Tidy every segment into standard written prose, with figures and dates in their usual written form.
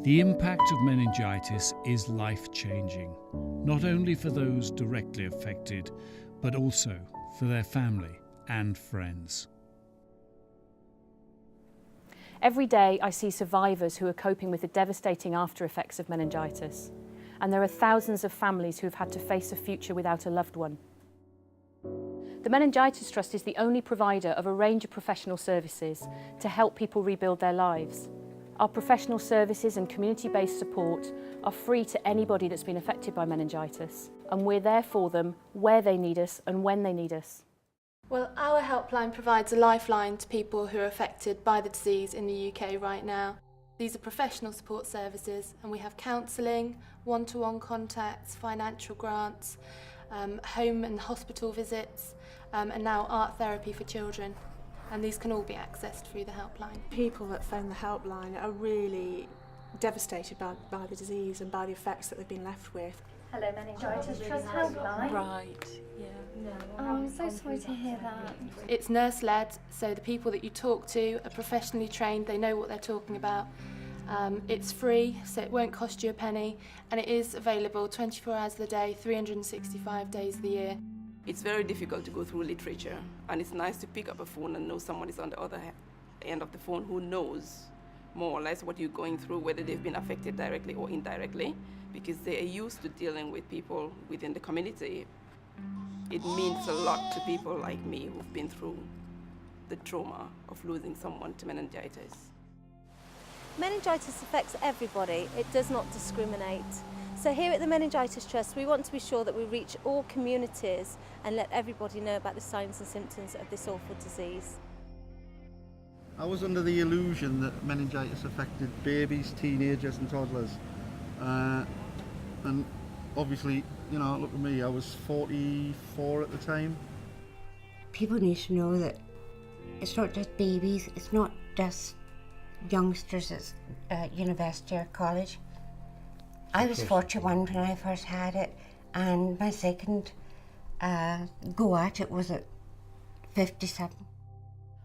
The impact of meningitis is life-changing, not only for those directly affected, but also for their family and friends. Every day I see survivors who are coping with the devastating after effects of meningitis, and there are thousands of families who have had to face a future without a loved one. The Meningitis Trust is the only provider of a range of professional services to help people rebuild their lives. Our professional services and community-based support are free to anybody that's been affected by meningitis, and we're there for them where they need us and when they need us. Well, our helpline provides a lifeline to people who are affected by the disease in the UK right now. These are professional support services, and we have counselling, one-to-one contacts, financial grants, home and hospital visits, and now art therapy for children. And these can all be accessed through the helpline. People that phone the helpline are really devastated by the disease and by the effects that they've been left with. Hello, Meningitis Trust helpline. Right, yeah. Oh, I'm so sorry to hear that. It's nurse-led, so the people that you talk to are professionally trained, they know what they're talking about. It's free, so it won't cost you a penny, and it is available 24 hours of the day, 365 days of the year. It's very difficult to go through literature, and it's nice to pick up a phone and know someone is on the other end of the phone who knows more or less what you're going through, whether they've been affected directly or indirectly, because they are used to dealing with people within the community. It means a lot to people like me who've been through the trauma of losing someone to meningitis. Meningitis affects everybody, it does not discriminate. So here at the Meningitis Trust, we want to be sure that we reach all communities and let everybody know about the signs and symptoms of this awful disease. I was under the illusion that meningitis affected babies, teenagers and toddlers. And obviously, you know, look at me, I was 44 at the time. People need to know that it's not just babies, it's not just youngsters at university or college. I was 41 when I first had it, and my second go at it was at 57.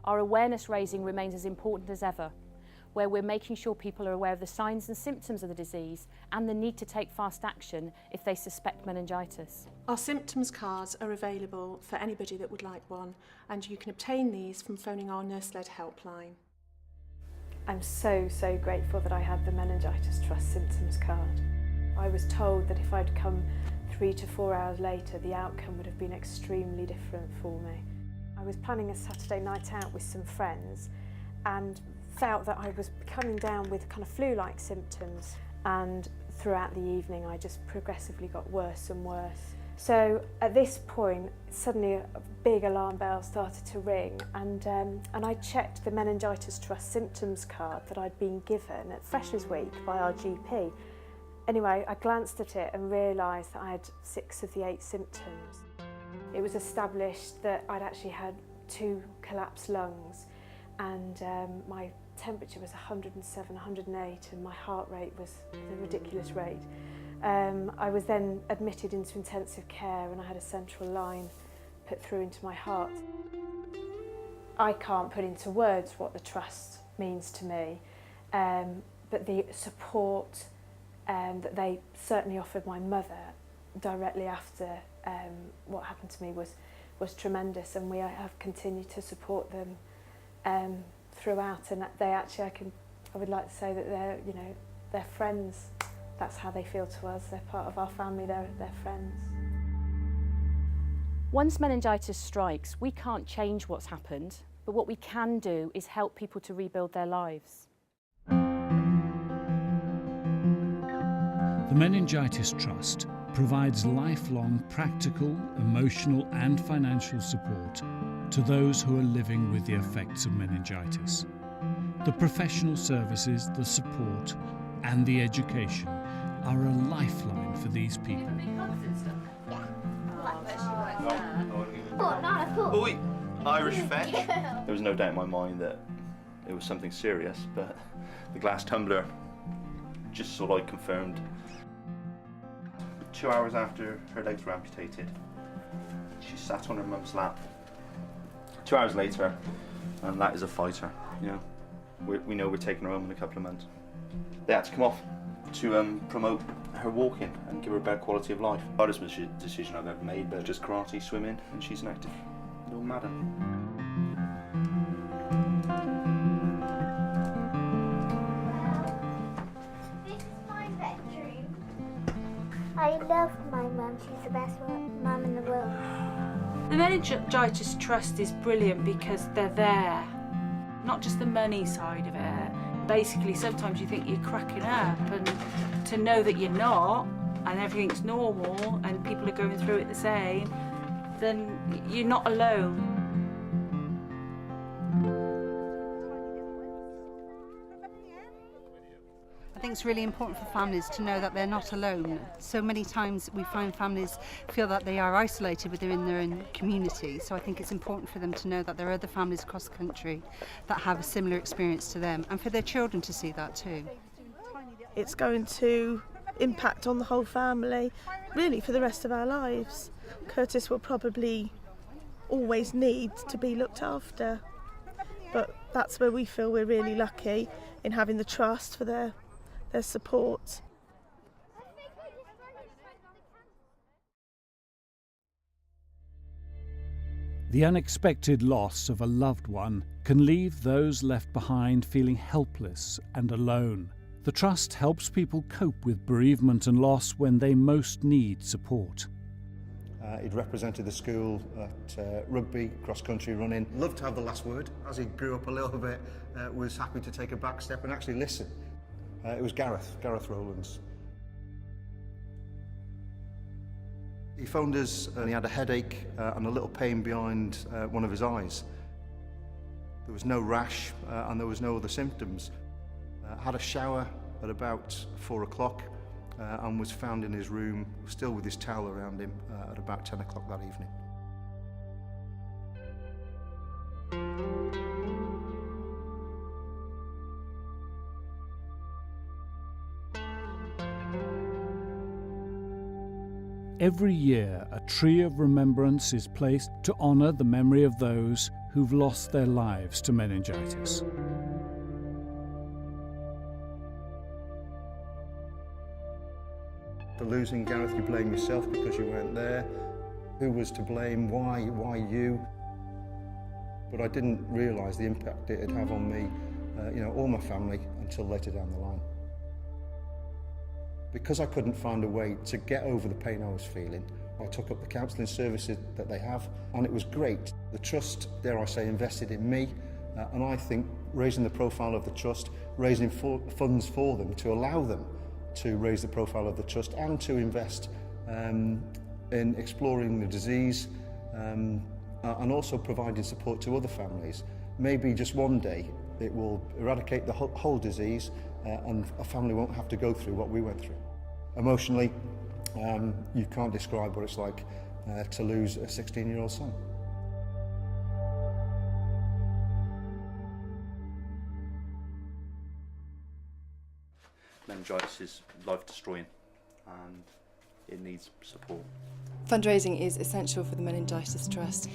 Our awareness raising remains as important as ever, where we're making sure people are aware of the signs and symptoms of the disease and the need to take fast action if they suspect meningitis. Our symptoms cards are available for anybody that would like one, and you can obtain these from phoning our nurse-led helpline. I'm so grateful that I had the Meningitis Trust symptoms card. I was told that if I'd come 3 to 4 hours later, the outcome would have been extremely different for me. I was planning a Saturday night out with some friends and felt that I was coming down with kind of flu-like symptoms, and throughout the evening I just progressively got worse and worse. So at this point, suddenly a big alarm bell started to ring, and I checked the Meningitis Trust symptoms card that I'd been given at Freshers Week by our GP. Anyway, I glanced at it and realised that I had 6 of the 8 symptoms. It was established that I'd actually had 2 collapsed lungs, and my temperature was 107, 108, and my heart rate was a ridiculous rate. I was then admitted into intensive care, and I had a central line put through into my heart. I can't put into words what the trust means to me, but the support that they certainly offered my mother directly after what happened to me was tremendous, and we have continued to support them throughout. And they actually, I would like to say that they're friends. That's how they feel to us. They're part of our family. They're friends. Once meningitis strikes, we can't change what's happened, but what we can do is help people to rebuild their lives. The Meningitis Trust provides lifelong practical, emotional and financial support to those who are living with the effects of meningitis. The professional services, the support and the education are a lifeline for these people. Oi, Irish fetch. There was no doubt in my mind that it was something serious, but the glass tumbler just sort of confirmed. 2 hours after her legs were amputated, she sat on her mum's lap. 2 hours later, and that is a fighter, you know. We know we're taking her home in a couple of months. they had to come off to promote her walking and give her a better quality of life. Hardest decision I've ever made, but just karate, swimming, and she's an active little madam. This is my bedroom. I love my mum. She's the best mum in the world. The Meningitis Trust is brilliant because they're there. Not just the money side of it. Basically, sometimes you think you're cracking up, and to know that you're not, and everything's normal, and people are going through it the same, then you're not alone. I think it's really important for families to know that they're not alone. So many times we find families feel that they are isolated within their own community. So I think it's important for them to know that there are other families across the country that have a similar experience to them, and for their children to see that too. It's going to impact on the whole family, really for the rest of our lives. Curtis will probably always need to be looked after, but that's where we feel we're really lucky in having the trust for their support. The unexpected loss of a loved one can leave those left behind feeling helpless and alone. The Trust helps people cope with bereavement and loss when they most need support. He'd represented the school at rugby, cross-country running. Loved to have the last word. As he grew up a little bit, was happy to take a back step and actually listen. It was Gareth Rowlands. He phoned us and he had a headache and a little pain behind one of his eyes. There was no rash and there was no other symptoms. Had a shower at about 4 o'clock and was found in his room, still with his towel around him, at about 10 o'clock that evening. Every year, a tree of remembrance is placed to honour the memory of those who've lost their lives to meningitis. For losing Gareth, you blame yourself because you weren't there. Who was to blame? Why you? But I didn't realise the impact it'd have on me, all my family, until later down the line. Because I couldn't find a way to get over the pain I was feeling, I took up the counselling services that they have, and it was great. The Trust, dare I say, invested in me, and I think raising the profile of the Trust, raising funds for them to allow them to raise the profile of the Trust and to invest in exploring the disease and also providing support to other families. Maybe just one day it will eradicate the whole disease and a family won't have to go through what we went through. Emotionally, you can't describe what it's like to lose a 16-year-old son. Meningitis is life-destroying and it needs support. Fundraising is essential for the Meningitis Trust.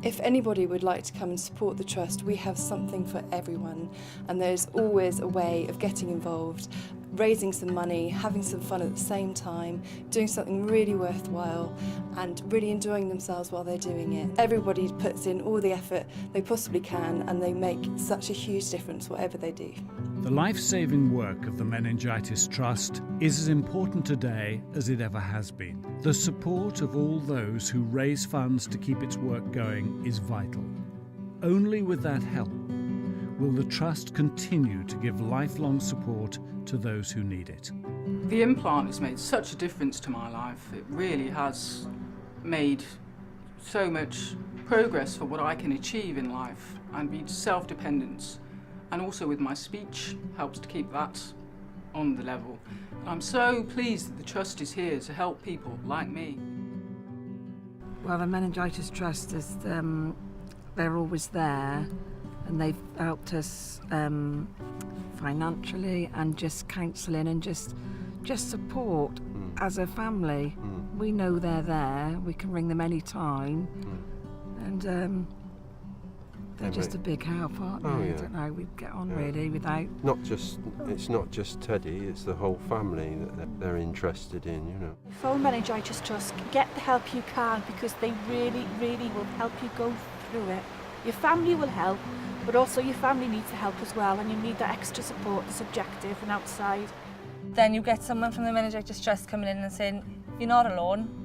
If anybody would like to come and support the Trust, we have something for everyone, and there's always a way of getting involved, raising some money, having some fun at the same time, doing something really worthwhile and really enjoying themselves while they're doing it. Everybody puts in all the effort they possibly can and they make such a huge difference whatever they do. The life-saving work of the Meningitis Trust is as important today as it ever has been. The support of all those who raise funds to keep its work going is vital. Only with that help will the Trust continue to give lifelong support to those who need it. The implant has made such a difference to my life. It really has made so much progress for what I can achieve in life and be self-dependent. And also with my speech, helps to keep that on the level. I'm so pleased that the Trust is here to help people like me. Well, the Meningitis Trust is, they're always there, and they've helped us financially and just counselling and just support as a family. We know they're there, we can ring them any time, and They're just a big help, aren't they? Oh, yeah. I don't know how we'd get on really without. It's not just Teddy, it's the whole family that they're interested in, you know. Phone Meningitis Trust, get the help you can because they really, really will help you go through it. Your family will help, but also your family needs the help as well, and you need that extra support that's objective and outside. Then you get someone from the Meningitis Trust coming in and saying, you're not alone.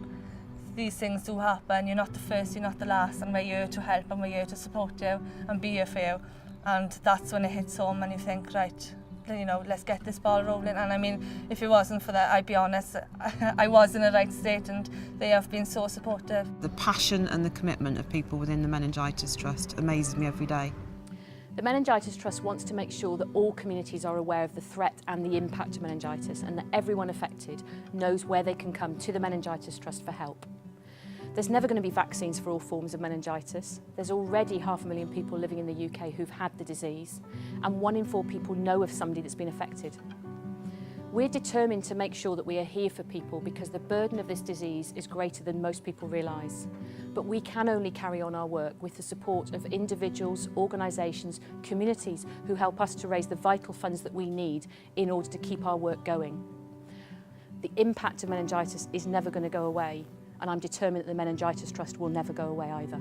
These things do happen, you're not the first, you're not the last, and we're here to help and we're here to support you and be here for you. And that's when it hits home and you think, right, you know, let's get this ball rolling. And I mean, if it wasn't for that, I'd be honest, I was in a right state and they have been so supportive. The passion and the commitment of people within the Meningitis Trust amazes me every day. The Meningitis Trust wants to make sure that all communities are aware of the threat and the impact of meningitis and that everyone affected knows where they can come to the Meningitis Trust for help. There's never going to be vaccines for all forms of meningitis. There's already 500,000 people living in the UK who've had the disease, and 1 in 4 people know of somebody that's been affected. We're determined to make sure that we are here for people because the burden of this disease is greater than most people realise. But we can only carry on our work with the support of individuals, organisations, communities who help us to raise the vital funds that we need in order to keep our work going. The impact of meningitis is never going to go away, and I'm determined that the Meningitis Trust will never go away either.